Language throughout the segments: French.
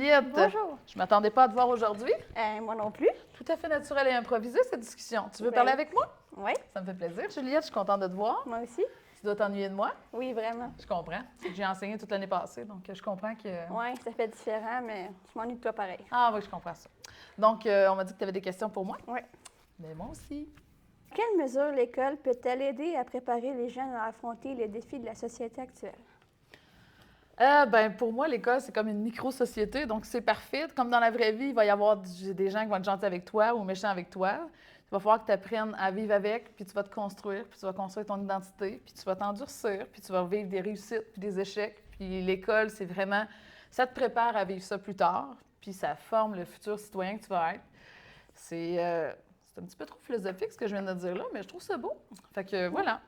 Juliette. Bonjour. Je ne m'attendais pas à te voir aujourd'hui. Moi non plus. Tout à fait naturel et improvisé, cette discussion. Tu veux Ben parler oui. avec moi? Oui, Ça me fait plaisir. Juliette, je suis contente de te voir. moi aussi. Tu dois t'ennuyer de moi. Oui, vraiment. Je comprends. J'ai enseigné toute l'année passée, donc je comprends que... Oui, ça fait différent, mais je m'ennuie de toi pareil. Ah oui, je comprends ça. Donc, on m'a dit que tu avais des questions pour moi. Oui. Mais moi aussi. Quelle mesure l'école peut-elle aider à préparer les jeunes à affronter les défis de la société actuelle? Pour moi, l'école, c'est comme une micro-société, donc c'est parfait. Comme dans la vraie vie, il va y avoir des gens qui vont être gentils avec toi ou méchants avec toi. Il va falloir que tu apprennes à vivre avec, puis tu vas te construire, puis tu vas construire ton identité, puis tu vas t'endurcir, puis tu vas vivre des réussites, puis des échecs. Puis l'école, c'est vraiment... Ça te prépare à vivre ça plus tard, puis ça forme le futur citoyen que tu vas être. C'est un petit peu trop philosophique, ce que je viens de dire là, mais je trouve ça beau. Fait que voilà.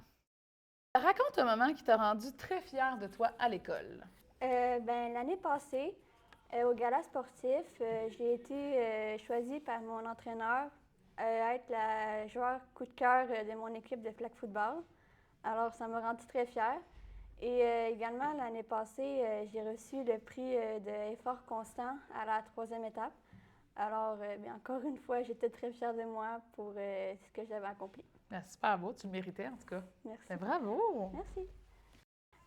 Raconte un moment qui t'a rendu très fière de toi à l'école. L'année passée, au gala sportif, j'ai été choisie par mon entraîneur à être la joueur coup de cœur de mon équipe de flag football. Alors, ça m'a rendu très fière. Et également, l'année passée, j'ai reçu le prix d'effort constant à la 3e étape. Alors, encore une fois, j'étais très fière de moi pour ce que j'avais accompli. Ben, super beau, tu le méritais en tout cas. Merci. Ben, bravo! Merci.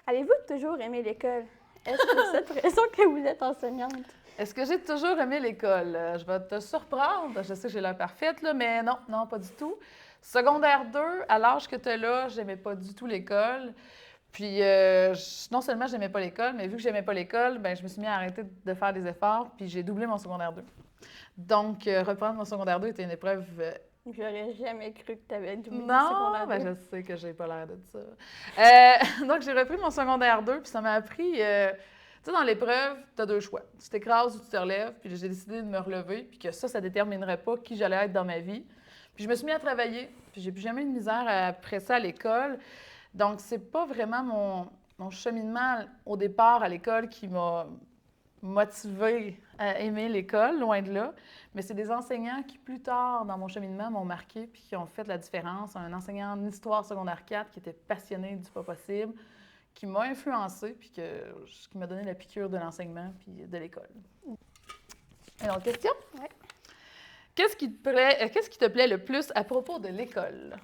Avez-vous toujours aimé l'école? Est-ce pour cette raison que vous êtes enseignante? Est-ce que j'ai toujours aimé l'école? Je vais te surprendre. Je sais que j'ai l'air parfaite, là, mais non, pas du tout. Secondaire 2, à l'âge que tu as là, j'aimais pas du tout l'école. Puis, non seulement j'aimais pas l'école, mais vu que j'aimais pas l'école, ben, je me suis mis à arrêter de faire des efforts, puis j'ai doublé mon secondaire 2. Donc, reprendre mon secondaire 2 était une épreuve... J'aurais jamais cru que tu avais doublé le Non, secondaire ben, 2. je sais que j'ai pas l'air de ça. Donc, j'ai repris mon secondaire 2, puis ça m'a appris... tu sais, dans l'épreuve, tu as deux choix. Tu t'écrases ou tu te relèves, puis j'ai décidé de me relever, puis que ça déterminerait pas qui j'allais être dans ma vie. Puis je me suis mis à travailler, puis j'ai plus jamais eu de misère après ça à l'école. Donc, c'est pas vraiment mon cheminement au départ à l'école qui m'a motivée à aimer l'école, loin de là. Mais c'est des enseignants qui, plus tard dans mon cheminement, m'ont marqué puis qui ont fait la différence. Un enseignant en histoire secondaire 4 qui était passionné du pas possible, qui m'a influencée puis qui m'a donné la piqûre de l'enseignement puis de l'école. Une autre question? Oui. Qu'est-ce qui te plaît le plus à propos de l'école?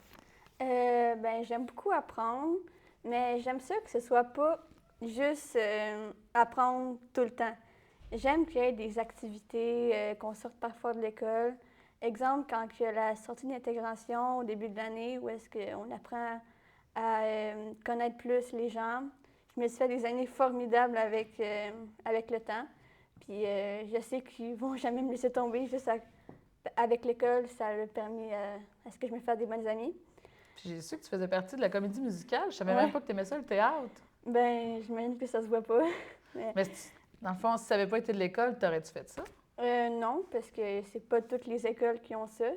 J'aime beaucoup apprendre, mais j'aime ça que ce soit pas juste apprendre tout le temps. J'aime qu'il y ait des activités, qu'on sorte parfois de l'école. Exemple, quand il y a la sortie d'intégration au début de l'année, où est-ce qu'on apprend à connaître plus les gens. Je me suis fait des années formidables avec le temps. Puis je sais qu'ils vont jamais me laisser tomber. Juste avec l'école, ça a permis à ce que je me fasse des bonnes amies. Puis j'ai su que tu faisais partie de la comédie musicale. Je savais Ouais. même pas que tu aimais ça, le théâtre. J'imagine que ça se voit pas. Mais dans le fond, si ça n'avait pas été de l'école, t'aurais-tu fait ça? Non, parce que c'est pas toutes les écoles qui ont ça.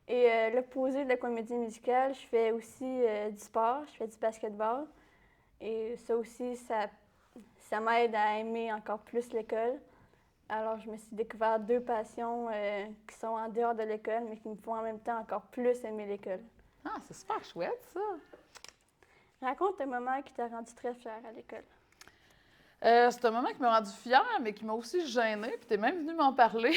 Et l'opposé de la comédie musicale, je fais aussi du sport, je fais du basketball. Et ça aussi, ça m'aide à aimer encore plus l'école. Alors, je me suis découvert deux passions qui sont en dehors de l'école, mais qui me font en même temps encore plus aimer l'école. Ah, c'est super chouette, ça! Raconte un moment qui t'a rendu très fière à l'école. C'est un moment qui m'a rendu fière, mais qui m'a aussi gênée, puis tu es même venu m'en parler.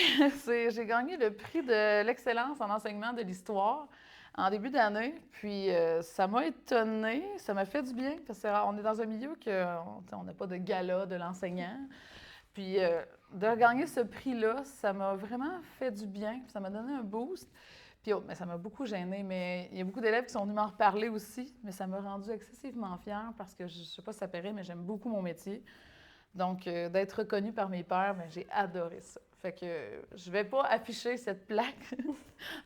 J'ai gagné le prix de l'excellence en enseignement de l'histoire en début d'année, puis ça m'a étonnée, ça m'a fait du bien, parce qu'on est dans un milieu qu'on n'a pas de gala de l'enseignant. Puis de gagner ce prix-là, ça m'a vraiment fait du bien, puis ça m'a donné un boost. Puis mais ça m'a beaucoup gênée, mais il y a beaucoup d'élèves qui sont venus m'en reparler aussi, mais ça m'a rendue excessivement fière parce que je ne sais pas si ça paraît, mais j'aime beaucoup mon métier. Donc, d'être reconnue par mes pairs, j'ai adoré ça. Fait que je vais pas afficher cette plaque en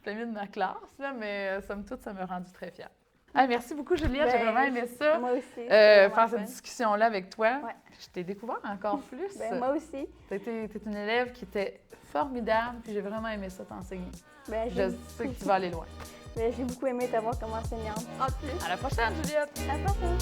plein milieu de ma classe, là, mais somme toute, ça m'a rendue très fière. Ah, merci beaucoup, Juliette. J'ai vraiment aimé ça. Moi aussi. Faire cette discussion-là avec toi. Ouais. Je t'ai découvert encore plus. Moi aussi. T'es une élève qui était formidable, puis j'ai vraiment aimé ça t'enseigner. Je sais que tu vas aller loin. J'ai beaucoup aimé t'avoir comme enseignante. En plus. À la prochaine, Juliette! À la prochaine!